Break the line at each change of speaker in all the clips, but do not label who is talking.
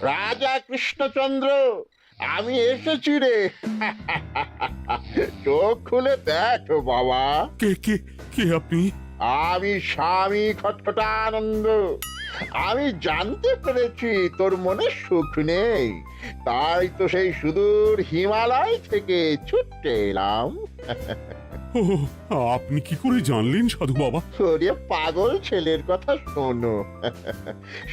রাজা কৃষ্ণচন্দ্র, আমি এসেছি রে। চোখ খুলে দেখো বাবা।
কে কে কে আপনি?
আমি স্বামী খটখটানন্দ। আমি জানতে পেরেছি তোর মনে সুখ নেই, তাই তো সেই সুদূর হিমালয় থেকে ছুটে এলাম।
ও, আপনি কি করে জানলেন সাধু বাবা?
ওরে পাগল ছেলের কথা শোনো।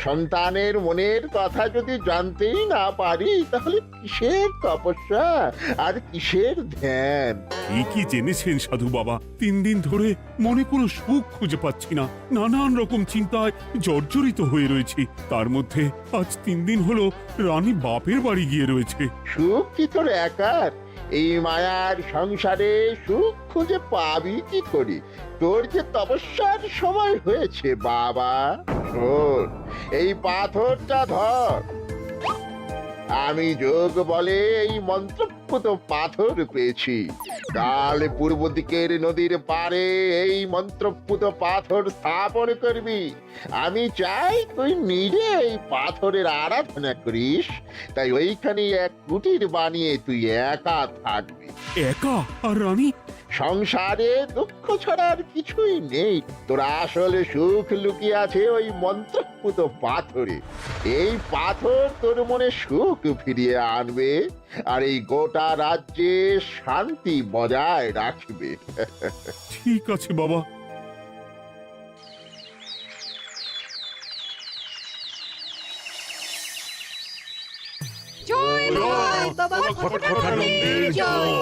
সন্তানের মনের কথা যদি জানতেই না পারি, তাহলে কিসের তপস্যা আর কিসের ধ্যান?
কি জেনেছেন সাধু বাবা? 3 দিন ধরে মনে কোনো সুখ খুঁজে পাচ্ছি না। নানান রকম চিন্তায় জর্জরিত হয়ে রয়েছি। তার মধ্যে আজ 3 দিন হলো রানী বাপের বাড়ি গিয়ে রয়েছে।
সুখ কি তোর একার? এই মায়ার সংসারে সুখ খুঁজে পাবি কি করে? তোর যে তপস্যার সময় হয়েছে বাবা। শোন, এই পাথরটা ধর। আমি যোগ বলে এই মন্ত্রপুত পাথর পেয়েছি। কাল পূর্ব দিকের নদীর পারে এই মন্ত্রপুত পাথর স্থাপন করবি। আমি চাই তুই নিজে এই পাথরের আরাধনা করিস। তাই ওইখানে এক কুটির বানিয়ে তুই একা থাকবি।
একা? আর রানী?
সংসারে দুঃখ ছাড়া আর কিছুই নেই। তোর আসলে সুখ লুকিয়ে আছে ওই মন্ত্রপুত পাথরে। এই পাথর তোর মনে সুখ ফিরিয়ে আনবে আর এই গোটা রাজ্যে শান্তি বজায় রাখবে।
ঠিক আছে বাবা।
জয় বাবা খটখটানন্দের জয়।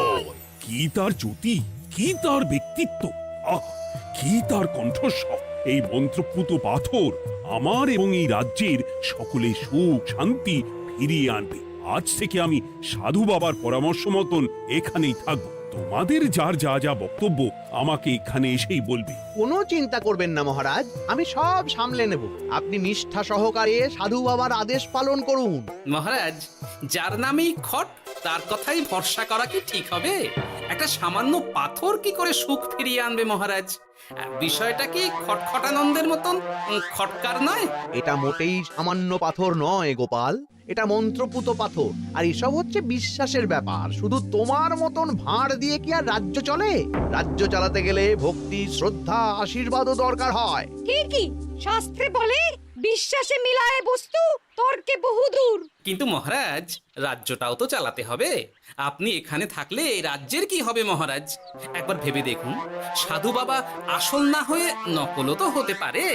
কি তার জ্যোতি, কি তার ব্যক্তিত্ব, আহ, কি তার কণ্ঠস্বর! এই মন্ত্রপুত পাথর আমার এবং এই রাজ্যের সকলে সুখ শান্তি ফিরিয়ে আনবে। আজ থেকে আমি সাধু বাবার পরামর্শ মতন এখানেই থাকবো। তোমাদের যার যা যা বক্তব্য আমাকে এখানে এসেই বলবে।
কোনো চিন্তা করবেন না মহারাজ, আমি সব সামলে নেব। আপনি নিষ্ঠা সহকারে সাধু বাবার আদেশ পালন করুন।
মহারাজ, যার নামেই খট তার কথাই ভরসা করা কি ঠিক হবে? একটা সামান্য পাথর কি করে সুখ ফিরিয়ে আনবে মহারাজ? বিষয়টা কি খটখটানন্দের মতন খটকার নয়?
এটা মোটেই সামান্য পাথর নয় গোপাল, এটা মন্ত্রপুত পাথর। আর এসব হচ্ছে বিশ্বাসের ব্যাপার। শুধু তোমার মতন ভাঁড় দিয়ে কি আর রাজ্য চলে? রাজ্য চালাতে গেলে ভক্তি, শ্রদ্ধা, আশীর্বাদও দরকার হয়।
কি শাস্ত্রে বলে বিশ্বাসে মিলায় বস্তু, তর্কে বহুদূর।
কিন্তু মহারাজ, রাজ্যটাও তো চালাতে হবে। আপনি এখানে থাকলে এই রাজ্যের কি হবে মহারাজ? একবার ভেবে দেখুন, সাধু বাবা আসল না হয়ে নকলও তো হতে পারে।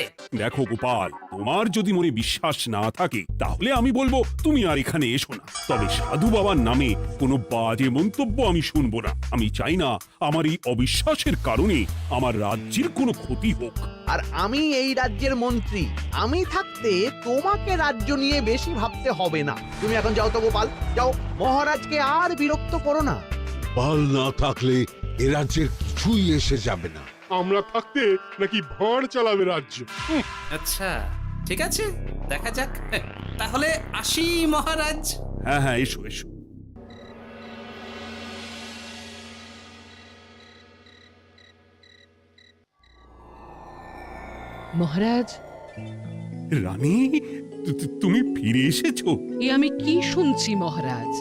দেখো গোপাল, তোমার যদি মনে বিশ্বাস না থাকে তাহলে আমি বলবো তুমি আর এখানে এসো না। তবে সাধু বাবার নামে কোনো বাজে মন্তব্য আমি শুনবো না। আমি চাই না আমার এই অবিশ্বাসের কারণে আমার রাজ্যের কোনো ক্ষতি হোক।
আর আমি এই রাজ্যের মন্ত্রী, আমি থাকতে তোমাকে রাজ্য নিয়ে বেশি ভাবতে হবে না। তুমি এখন যাও তো গোপাল, যাও। মহারাজকে আর বিরক্ত করো না।
পাল না থাকলে এ রাজ্যের কিছুই এসে যাবে না।
আমরা থাকতে নাকি ভাঁড় চালাবে রাজ্য?
আচ্ছা, ঠিক আছে, দেখা যাক। তাহলে আসি মহারাজ।
হ্যাঁ হ্যাঁ, এসো এসো।
মহারাজ,
রানী, তুমি ফিরে এসেছো?
এ আমি কি শুনছি মহারাজ?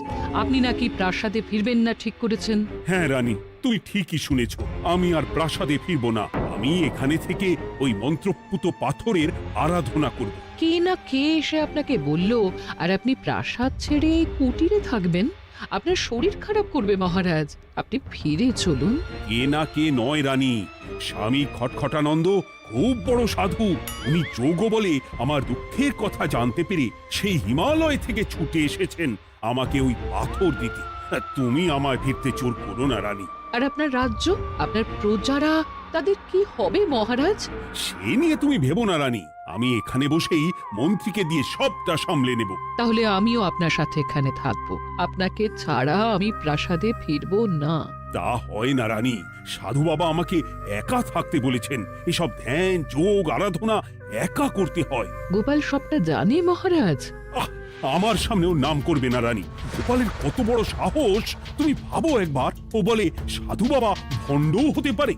আপনি নাকি প্রাসাদে ফিরবেন না ঠিক করেছেন?
হ্যাঁ রানী, তুমি ঠিকই শুনেছো। আমি আর প্রাসাদে ফিরবো না। আমি এখানে থেকে ওই মন্ত্রপুত পাথরের আরাধনা করব।
কে না কে এসে আপনাকে বলল আর আপনি প্রাসাদ ছেড়ে এই কুটিরে থাকবেন? আপনার শরীর খারাপ করবে মহারাজ। আপনি ফিরে চলুন।
কে না কে নয় রানী, স্বামী খটখটানন্দ খুব বড় সাধু। উনি যোগ বলে আমার দুঃখের কথা জানতে পেরে সেই হিমালয় থেকে ছুটে এসেছেন আমাকে ওই পাথর দিতে। তুমি আমায় ফিরতে জোর করো না রানী।
আর আপনার রাজ্য, আপনার প্রজারা, তাদের কি হবে মহারাজ?
সে নিয়ে তুমি ভেবো না রানী। আমি এখানে বসেই মন্ত্রীকে দিয়ে সবটা সামলে নেব।
তাহলে আমিও আপনার সাথে এখানে থাকবো। আপনাকে ছাড়া আমি প্রাসাদে ফিরবো না।
তা হয় না রানী। সাধু বাবা আমাকে একা থাকতে বলেছেন। এসব ধ্যান, যোগ, আরাধনা একা করতে হয়।
গোপাল সবটা জানে মহারাজ।
আমার সামনে ওর নাম করবে না রানী। গোপালের কত বড় সাহস তুমি ভাবো একবার। ও বলে সাধু বাবা ভণ্ডও হতে পারে।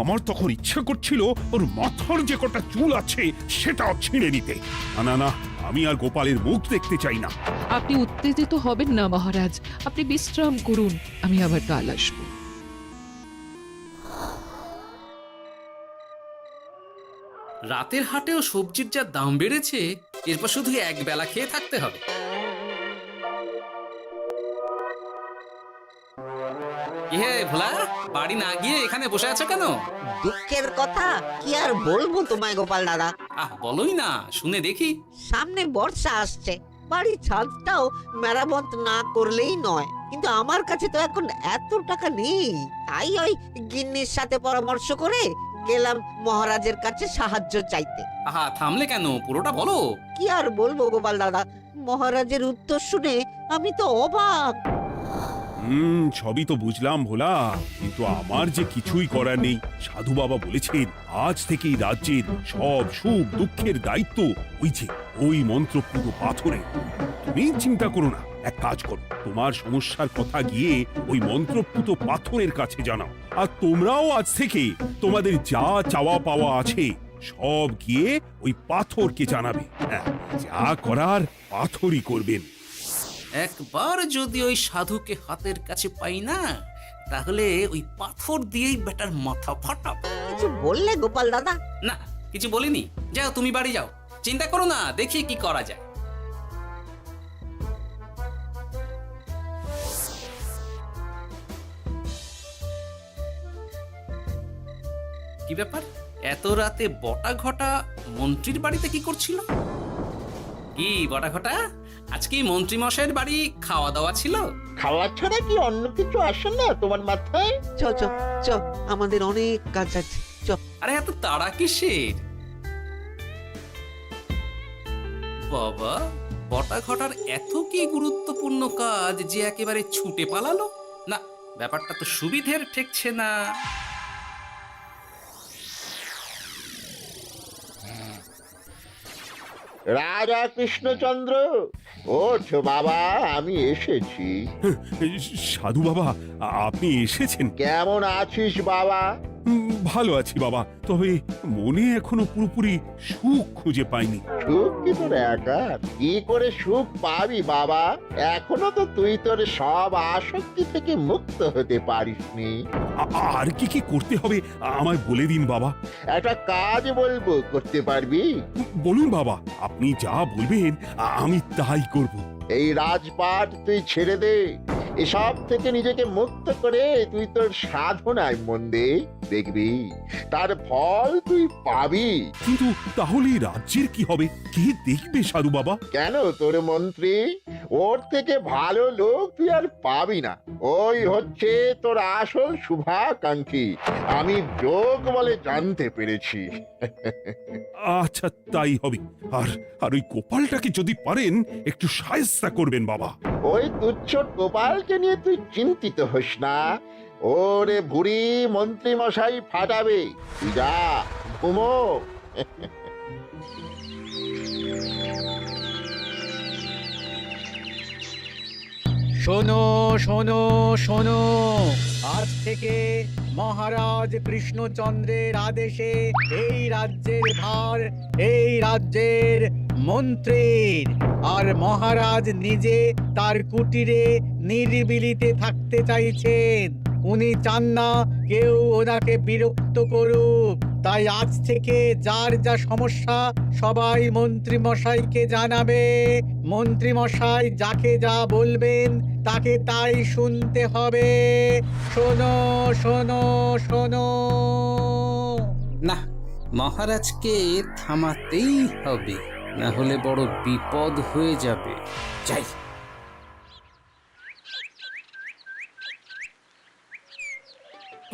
আমার তখন ইচ্ছা করছিল ওর মাথার যে কটা চুল আছে সেটাও ছিঁড়ে নিতে। না না, আমি আর গোপালের মুখ দেখতে চাই না।
আপনি উত্তেজিত হবেন না মহারাজ, আপনি বিশ্রাম করুন, আমি আবার কাল আসবো।
রাতের হাটেও সবজির যা দাম বেড়েছে, এরপর শুধু এক বেলা খেয়ে থাকতে হবে। কি হে ভোলা, বাড়ি না গিয়ে এখানে বসে আছো কেন?
দুঃখের কথা কি আর বলবো তোমায় গোপাল দাদা।
বলোই না, শুনে দেখি।
সামনে বর্ষা আসছে, বাড়ির ছাদটাও মেরামত না করলেই নয়, কিন্তু আমার কাছে তো এখন এত টাকা নেই। তাই ওই গিন্নির সাথে পরামর্শ করে গেলাম মহারাজের কাছে সাহায্য চাইতে।
থামলে কেন, পুরোটা বলো।
কি আর বলবো গোপাল দাদা, মহারাজের উত্তর শুনে আমি তো অবাক।
সবই তো বুঝলাম ভোলা, কিন্তু আমার যে কিছুই করার নেই। সাধু বাবা বলেছেন আজ থেকেই রাজ্যের সব সুখ দুঃখের দায়িত্ব ওই মন্ত্রপুত পাথরে। তুমি চিন্তা করো না, এক কাজ করো, তোমার সমস্যার কথা গিয়ে ওই মন্ত্রপুত পাথরের কাছে জানাও। আর তোমরাও আজ থেকে তোমাদের যা চাওয়া পাওয়া আছে সব গিয়ে ওই পাথরকে জানাবে। হ্যাঁ, যা করার পাথরই করবেন।
একবার যদি ওই সাধুকে হাতের কাছে পাই না, তাহলে ওই পাথর দিয়েই বেটার মাথা ফাটাবো।
কিছু বললে গোপাল দাদা?
না, কিছু বলিনি। যাও, তুমি বাড়ি যাও, চিন্তা করো না, দেখি কি করা যায়। কি ব্যাপার, এত রাতে বটা ঘটা মন্ত্রীর বাড়িতে কি করছিল? কি বটা ঘটা, আজকে মন্ত্রী মশাইয়ের বাড়ি খাওয়া দাওয়া ছিল?
খাওয়া ছাড়া কি অন্য কিছু আসে না তোমার মাথায়?
চ চ চ, আমাদের অনেক কাজ আছে, চ।
আরে এত তাড়া কিসের? বাবা, বটা ঘটার এত কি গুরুত্বপূর্ণ কাজ যে একেবারে ছুটে পালালো? না, ব্যাপারটা তো সুবিধের ঠেকছে না।
রাজা কৃষ্ণচন্দ্র, ওঠ বাবা, আমি এসেছি।
সাধু বাবা, আপনি এসেছেন?
কেমন আছিস বাবা?
ভালো আছি বাবা, তবে মনে এখনো পুরোপুরি সুখ খুঁজে পাইনি।
সুখ কি তোর একার? কি করে সুখ পাবি বাবা? এখনো তো তুই তোর সব আসক্তি থেকে মুক্ত হতে পারিসনি।
আর কি কি করতে হবে আমায় বলে দিন বাবা।
একটা কাজ বলবো, করতে পারবি?
বলুন বাবা, আপনি যা বলবেন আমি তাই করব।
এই রাজপাট তুই ছেড়ে দে, এসব থেকে নিজেকে মুক্ত করে তুই তোর সাধনায় মন দে, দেখবি তার ফল তুই পাবি।
কিন্তু তাহলে রাজ্যের কি হবে? কে দেখবে সাধু বাবা?
কেন, তোর মন্ত্রী, ওর থেকে ভালো লোক তুই আর পাবি না। ওই হচ্ছে তোর আসল শুভাকাঙ্ক্ষী, আমি যোগ বলে জানতে পেরেছি।
আচ্ছা, তাই হবে। আর আর ওই গোপালটাকে যদি পারেন একটু সাহায্য করবেন বাবা।
ওই তুচ্ছ গোপালকে নিয়ে তুই চিন্তিত হোস না, ওরে বুড়ি মন্ত্রী মশাই ফাটাবে। তুই যা, ঘুমো।
শোনো শোনো শোনো, আজ থেকে মহারাজ কৃষ্ণচন্দ্রের আদেশে এই রাজ্যের ভার এই রাজ্যের মন্ত্রীর। আর মহারাজ নিজে তার কুটিরে নিরিবিলিতে থাকতে চাইছেন। উনি চান না কেউ ওনাকে বিরক্ত করুক। তাই আজ থেকে যার যা সমস্যা সবাই মন্ত্রী মশাইকে জানাবে। মন্ত্রী মশাই যাকে যা বলবেন তাকে তাই শুনতে হবে। শোনো শোনো শোনো।
না, মহারাজকে থামাতেই হবে, না হলে বড় বিপদ হয়ে যাবে। যাই।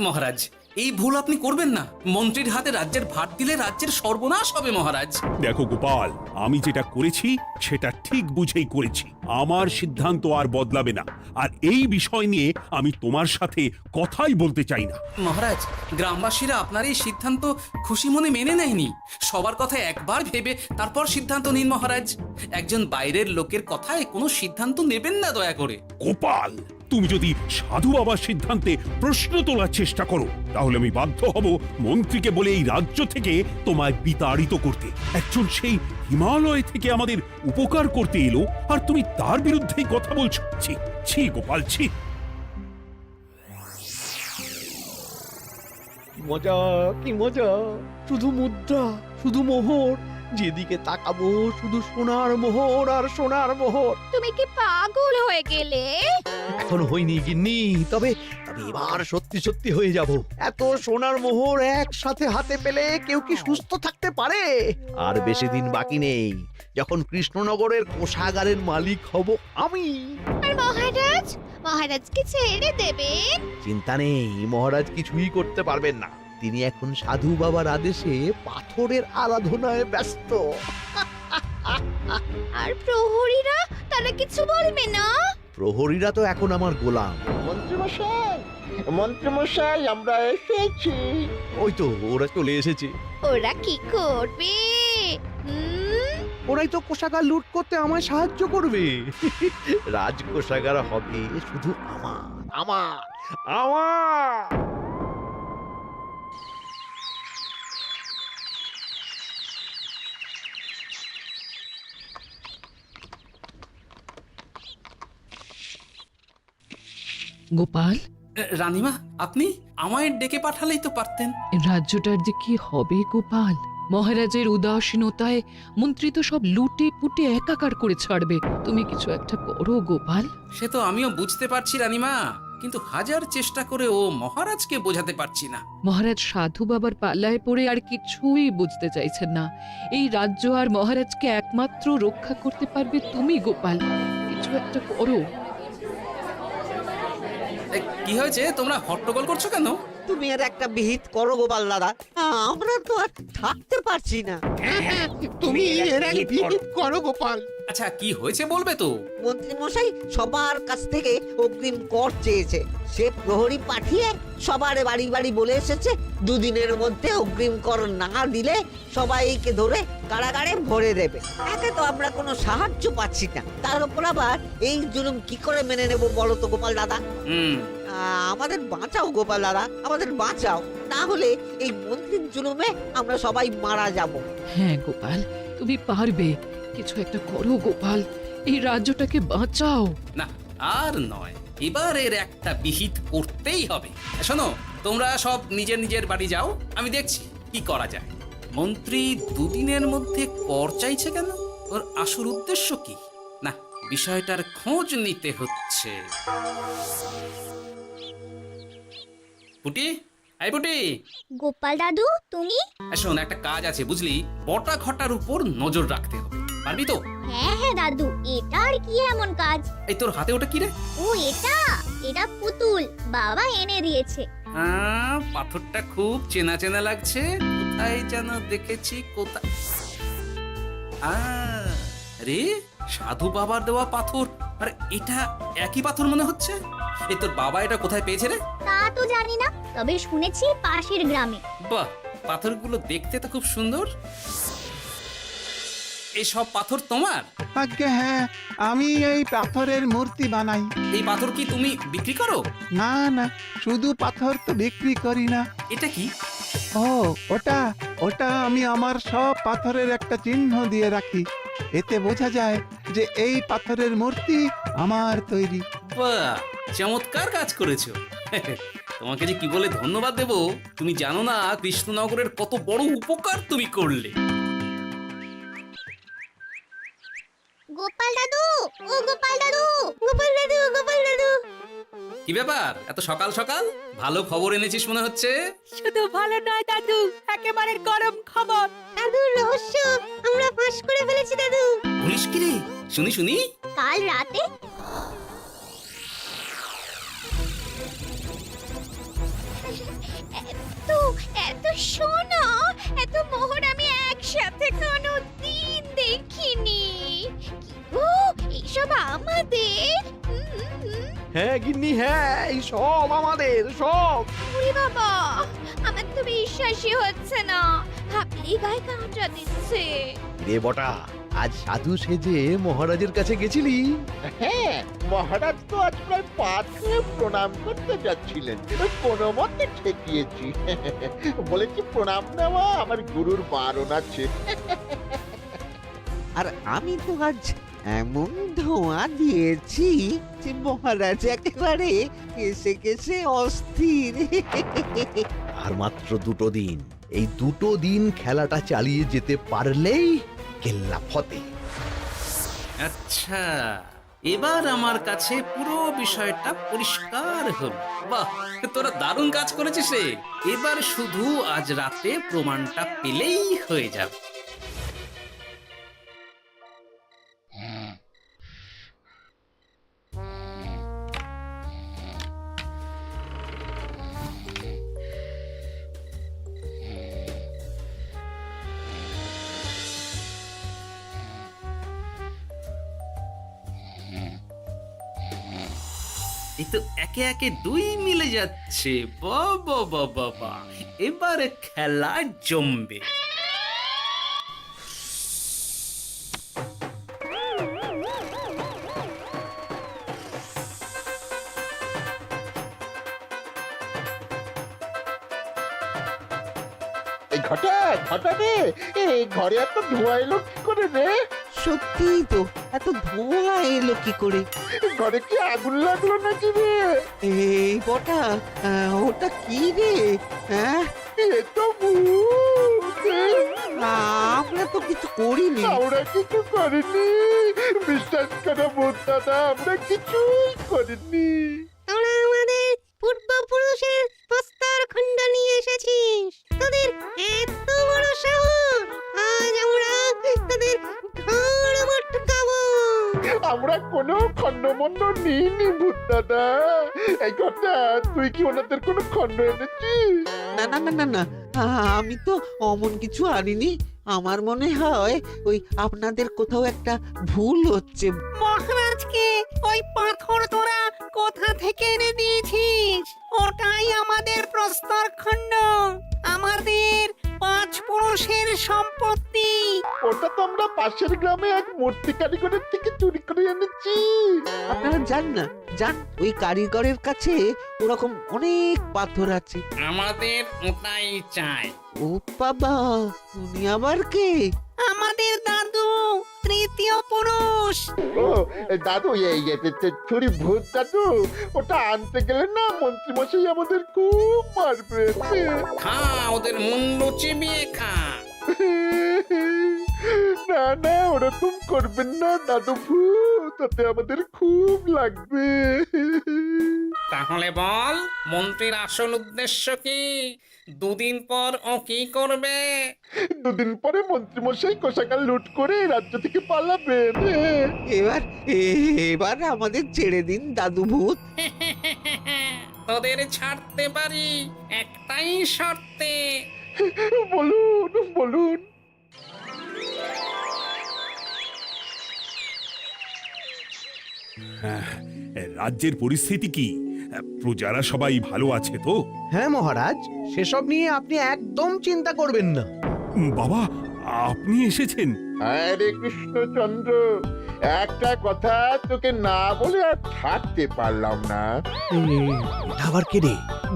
মহারাজ, এই ভুল আপনি করবেন না। মন্ত্রীর হাতে রাজ্যের ভার দিলে রাজ্যের সর্বনাশ হবে মহারাজ।
দেখো গোপাল, আমি যেটা করেছি সেটা ঠিক বুঝেই করেছি। আমার সিদ্ধান্ত আর বদলাবে না। আর এই বিষয় নিয়ে আমি তোমার সাথে কথাই বলতে চাই না।
মহারাজ, গ্রামবাসীরা আপনার এই সিদ্ধান্ত খুশি মনে মেনে নেয়নি। সবার কথা একবার ভেবে তারপর সিদ্ধান্ত নিন মহারাজ। একজন বাইরের লোকের কথায় কোনো সিদ্ধান্ত নেবেন না দয়া করে।
গোপাল, তুমি যদি সাধু বাবার সিদ্ধান্তে প্রশ্ন তোলার চেষ্টা করো তাহলে আমি বাধ্য হব মন্ত্রীকে বলে এই রাজ্য থেকে তোমায় বিতাড়িত করতে। একজন সেই হিমালয় থেকে আমাদের উপকার করতে এলো আর তুমি তার বিরুদ্ধেই কথা বলছো। ছি ছি গোপাল, ছি।
মজা কি মজা, শুধু মুদ্রা, শুধু মোহর, যেদিকে তাকাবো শুধু সোনার মোহর আর সোনার মোহর।
তুমি কি পাগল হয়ে গেলে?
এখন হইনি গিন্নি, তবে এবার সত্যি সত্যি হয়ে যাব। এত সোনার মোহর একসাথে হাতে পেলে কেউ কি সুস্থ থাকতে পারে? আর বেশি দিন বাকি নেই যখন কৃষ্ণনগরের কোষাগারের মালিক হব আমি।
আর মহারাজকে ছেড়ে দেবেন?
চিন্তা নেই, মহারাজ কিছুই করতে পারবেন না। তিনি এখন সাধু বাবার আদেশে পাথরের আরাধনায় ব্যস্ত।
আর প্রহরীরা, তারা কিছু বলবে না?
প্রহরীরা তো এখন আমার গোলাম।
মন্ত্রীমশাই, আমরা এসেছি।
ওই তো ওরা চলে এসেছে।
ওরা কি করবে?
ওরাই তো কোষাগার লুট করতে আমায় সাহায্য করবে। রাজকোষাগার হবে শুধু আমার, আমার, আমার।
গোপাল,
রানীমা, আপনি আমায় ডেকে পাঠালেই তো পারতেন।
রাজ্যটার যে কি হবে গোপাল? মহারাজের উদাসীনতায় মন্ত্রী তো সব লুটে পুটে একাকার করে ছাড়বে। তুমি কিছু একটা করো গোপাল।
সে তো আমিও বুঝতে পারছি রানীমা, কিন্তু হাজার চেষ্টা করে ও মহারাজকে বোঝাতে পারছি না।
মহারাজ সাধু বাবার পাল্লায় পড়ে আর কিছুই বুঝতে চাইছেন না। এই রাজ্য আর মহারাজকে একমাত্র রক্ষা করতে পারবে তুমি গোপাল। কিছু একটা করো।
কি হয়েছে, তোমরা হট্টগোল করছো কেন?
তুমি আর একটা বিহিত করো গোপাল দাদা, আমরা তো আর থাকতে পারছি না।
তুমি এর এক বিহিত করো গোপাল।
আচ্ছা, কি হয়েছে বলবে তো?
মন্ত্রী মশাই সবার কাছ থেকে অগ্রিম কর চেয়েছে। সে প্রহরী পাঠিয়ে সবার বাড়ি বাড়ি বলে এসেছে দুদিনের মধ্যে অগ্রিম কর না দিলে সবাইকে ধরে কারাগারে ভরে দেবে। একে তো আমরা কোনো সাহায্য পাচ্ছি না, তার উপর আবার এই জুলুম কি করে মেনে নেব বলো তো গোপাল দাদা? আমাদের বাঁচাও গোপাল দাদা, আমাদের বাঁচাও, না হলে এই মন্ত্রীর জুলুমে আমরা সবাই মারা যাব।
হ্যাঁ গোপাল, তুমি পারবে। কিছু একটা করো গোপাল, এই রাজ্যটাকে বাঁচাও।
না, আর নয়, এবার এর একটা বিহিত করতেই হবে। শোনো, তোমরা সব নিজের নিজের বাড়ি যাও, আমি দেখছি কি করা যায়। মন্ত্রী দুদিনের মধ্যে কর চাইছে কেন? ওর আসল উদ্দেশ্য কি? না, বিষয়টার খোঁজ নিতে হচ্ছে। পুটি, এই পুটি।
গোপাল দাদু, তুমি?
শোন, একটা কাজ আছে বুঝলি, বটা ঘটার উপর নজর রাখতে হবে। পারবি তো?
হ্যাঁ হ্যাঁ দাদু, এটা আর কি এমন কাজ?
এই তোর হাতে ওটা কি রে?
ও এটা পুতুল, বাবা এনে দিয়েছে।
পাথরটা খুব চেনা চেনা লাগছে, কোথায় যেন দেখেছি। কোথায়? রে, সাধু বাবার দেওয়া পাথর। আরে এটা একই পাথর মনে হচ্ছে। এই তোর বাবা এটা কোথায় পেয়েছে রে?
তা তো জানি না, তবে শুনেছি পাশের গ্রামে।
বাহ, পাথরগুলো দেখতে তো খুব সুন্দর। এই সব পাথর তোমার?
আজ্ঞে হ্যাঁ, আমি এই পাথরের মূর্তি বানাই।
এই পাথর কি তুমি বিক্রি করো?
না না, শুধু পাথর তো বিক্রি করি না।
এটা কি?
ও ওটা আমি আমার সব পাথরের একটা চিহ্ন দিয়ে রাখি। এতে বোঝা যায় যে এই পাথরের মূর্তি আমার তৈরি।
বাহ, চমৎকার কাজ করেছো। তোমাকে যে কি বলে ধন্যবাদ দেব তুমি জানো না। কৃষ্ণনগরের কত বড় উপকার তুমি করলে।
গোপাল দাদু, ও গোপাল দাদু, গোপাল দাদু, গোপাল দাদু।
কি ব্যাপার, এত সকাল সকাল? ভালো খবর এনেছিস মনে হচ্ছে।
শুধু ভালো নয় দাদু, একেবারে গরম খবর। দাদু, রহস্য আমরা ফাঁস করে ফেলেছি দাদু।
বলিস কি রে? শুনি শুনি।
কাল রাতে এত সোনা, এত মোহর আমি একসাথে কোনোদিন দেখিনি। ও, এইসব আমাদের?
হ্যাঁ গিন্নি, হ্যাঁ, এই সব আমাদের, সব।
ওরে বাবা, আমার তো বিশ্বাসই হচ্ছে না, ভাবলেই গায়ে কাঁটা দিচ্ছে।
রে বটা, আজ সাধু সেজে মহারাজের কাছে গেছিলি?
হ্যাঁ, মহারাজ তো আজ প্রায় পা ছুঁয়ে প্রণাম করতে যাচ্ছিলেন, কিন্তু কোনো মতে ঠেকিয়েছি। বলেছি প্রণাম নেওয়া আমার গুরুর বারণ আছে।
আর আমি তো আজ এমন ধোঁয়া দিয়েছি যে মহারাজ একেবারে কেসে কেসে অস্থির।
আর মাত্র 2 দিন, এই 2 দিন খেলাটা চালিয়ে যেতে পারলেই কেল্লা ফতে।
আচ্ছা, এবার আমার কাছে পুরো বিষয়টা পরিষ্কার হলো। বাহ, তোরা দারুণ কাজ করেছিস রে। এবার শুধু আজ রাতে প্রমাণটা পেলেই হয়ে যাবে। এই তো একে একে 2 মিলে যাচ্ছে। বাবা বাবা বাবা, এবারে খেলা জমবে।
এই ঘটা ঘটা রে, এই ঘরে এত ধোঁয়া এলো কি করে রে?
সত্যিই তো, এত ধোঁয়া এলো কি করে?
ঘরে কি আগুন লাগলো নাকি রে?
এই বটা, ওটা কি রে? হ্যাঁ,
এ তো ভূত।
আমরা তো কিছু করিনি।
আমরা কিছু করিনি, বিশ্বাস করো ভূত দাদা, আমরা কিছুই করিনি।
তোরা আমাদের পূর্বপুরুষের প্রস্তর খণ্ড নিয়ে এসেছিস। তোদের এত বড় সাহস, আজ আমরা তোদের ঘাড় মটকাবো।
আমরা কোনো খণ্ডমণ্ড নিইনি ভূত দাদা। এই কথা, তুই কি ওনাদের কোনো খণ্ড এনেছিস?
না না না না না, আমি তো অমন কিছু আনিনি। আমার মনে হয় ওই আপনাদের কোথাও একটা ভুল হচ্ছে।
মহারাজকে ওই পাথর তোরা কোথা থেকে এনে দিয়েছিস? ওটাই আমাদের প্রস্তর খণ্ড, আমাদের 5 পুরুষের সম্পত্তি।
ওটা তো আমরা পাশের গ্রামে এক মূর্তি কারিগরের থেকে চুরি করে এনেছি।
আপনারা যান না, যান, ওই কারিগরের কাছে ওরকম অনেক পাথর আছে।
আমাদের ওটাই চাই।
ও বাবা, উনি আবার কে?
আমাদের দাদু, 3য় পুরুষ।
ও দাদু, এই চুরি ভূত দাদু, ওটা আনতে গেলে না মন্ত্রীমশাই আমাদের খুব মারবে।
খা, ওদের মুন্ডু চিবিয়ে খা।
না না, ওরকম করবেন না দাদু ভূত, তাতে আমাদের খুব লাগবে।
তাহলে বল, মন্ত্রীর আসল উদ্দেশ্য কি? 2 দিন পর ও কি করবে?
2 দিন পরে মন্ত্রীমশাই কোষাগার লুট করে রাজ্য থেকে পালাবেন।
এবার আমাদের ছেড়ে দিন দাদু ভূত।
তোদের ছাড়তে পারি একটাই শর্তে।
বলুন বলুন।
রাজ্যের পরিস্থিতি কি? প্রজারা সবাই ভালো আছে তো?
হ্যাঁ মহারাজ, সেসব নিয়ে আপনি একদম চিন্তা করবেন না।
বাবা, আপনি এসেছেন?
হরে কৃষ্ণচন্দ্র, একটা কথা তোকে না বলে আর থাকতে পারলাম না।
এটা আবার কে রে?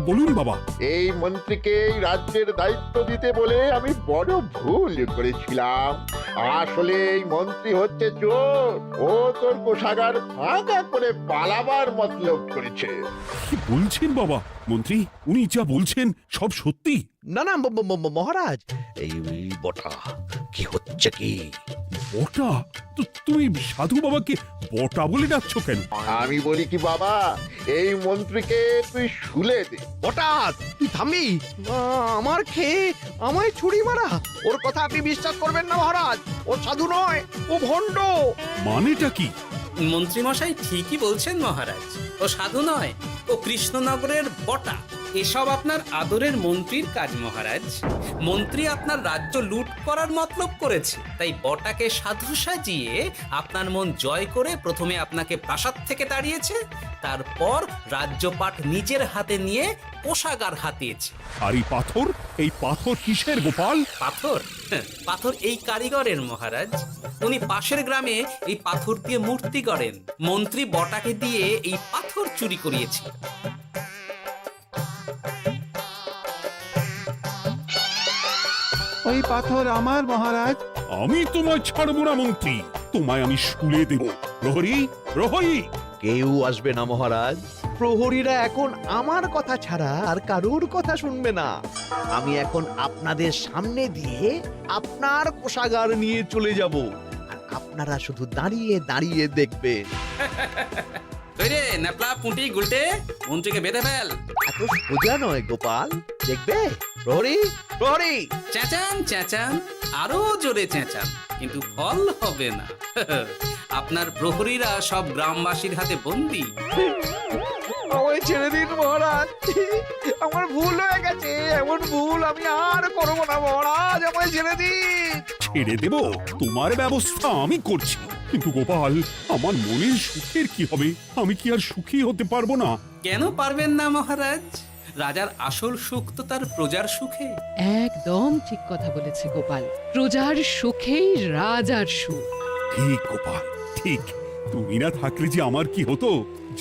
বলুন বাবা।
এই মন্ত্রীকে এই রাজ্যের দায়িত্ব দিতে বলে আমি বড় ভুল করেছিলাম। আসলে এই মন্ত্রী হচ্ছে চোর। ও তোর কোষাগার ফাঁকা করে পালাবার মতলব করেছে।
কি বলছেন বাবা? মন্ত্রী, উনি যা বলছেন সব সত্যি?
না না মহারাজ, এই বটা কি হচ্ছে কি?
বটা? তো তুমি সাধু বাবাকে বটা বলে ডাকছো কেন?
আমি বলি কি বাবা, এই মন্ত্রীকে তুই শুলে দে।
বটা, তুই থামবি? আমার খেয়ে আমায় ছুরি মারা? ওর কথা আপনি বিশ্বাস করবেন না মহারাজ। ও সাধু নয়, ও ভণ্ড।
মানেটা কি?
মন্ত্রীমশাই ঠিকই বলছেন মহারাজ। ও সাধু নয়, ও কৃষ্ণনগরের বটা। এসব আপনার আদরের মন্ত্রীর কাজ মহারাজ। মন্ত্রী আপনার রাজ্য লুট করার মতলব করেছে, তাই বটাকে সাধু সাজিয়ে আপনার মন জয় করে প্রথমে আপনাকে প্রাসাদ থেকে তাড়িয়েছে, তারপর রাজ্যপাট নিজের হাতে নিয়ে কোষাগার হাতিয়েছে।
আর এই পাথর কিসের গোপাল?
পাথর? পাথর এই কারিগরের মহারাজ। উনি পাশের গ্রামে এই পাথর দিয়ে মূর্তি গড়েন। মন্ত্রী বটাকে দিয়ে এই পাথর চুরি করিয়েছে।
ওই পাথর আমার মহারাজ।
আমি তোমায় ছাড়বো না মন্ত্রী, তোমায় আমি শুলে দেব। প্রহরী, প্রহরী!
কেউ আসবে না মহারাজ। প্রহরীরা এখন আমার কথা ছাড়া আর কারোর কথা শুনবে না। আমি এখন আপনাদের সামনে দিয়ে আপনার কোষাগার নিয়ে চলে যাব, আর আপনারা শুধু দাঁড়িয়ে দাঁড়িয়ে দেখবেন।
রে ন্যাপলা পুঁটি গুলটে, মন্ত্রীকে বেঁধে ফেল।
এত সোজা নয় গোপাল, দেখবে? প্রহরী, প্রহরী!
চেঁচান চেঁচান, আরো জোরে চেঁচান, কিন্তু ফল হবে না। আপনার প্রহরীরা সব গ্রামবাসীর হাতে বন্দী।
আমায় ছেড়ে দিন মহারাজ, আমার ভুল হয়ে গেছে। এমন ভুল আমি আর করবো না মহারাজ, আমায় ছেড়ে দিন।
ছেড়ে দেব? তোমার ব্যবস্থা আমি করছি। কিন্তু গোপাল, আমার মনের সুখের কি হবে? আমি কি আর সুখী হতে পারবো না?
কেন পারবেন না মহারাজ? রাজার আসল সুখ তো তার প্রজার সুখে।
একদম ঠিক কথা বলেছে গোপাল। প্রজার সুখেই রাজার সুখ।
ঠিক গোপাল, ঠিক। তুমি না থাকলে যে আমার কি হতো?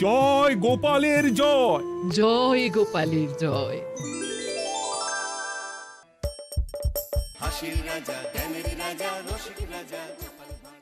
জয় গোপালের জয়!
জয় গোপালের জয়!
হাসির রাজা, জ্ঞানের রাজা, রসিক রাজা, গোপাল ভাঁড়।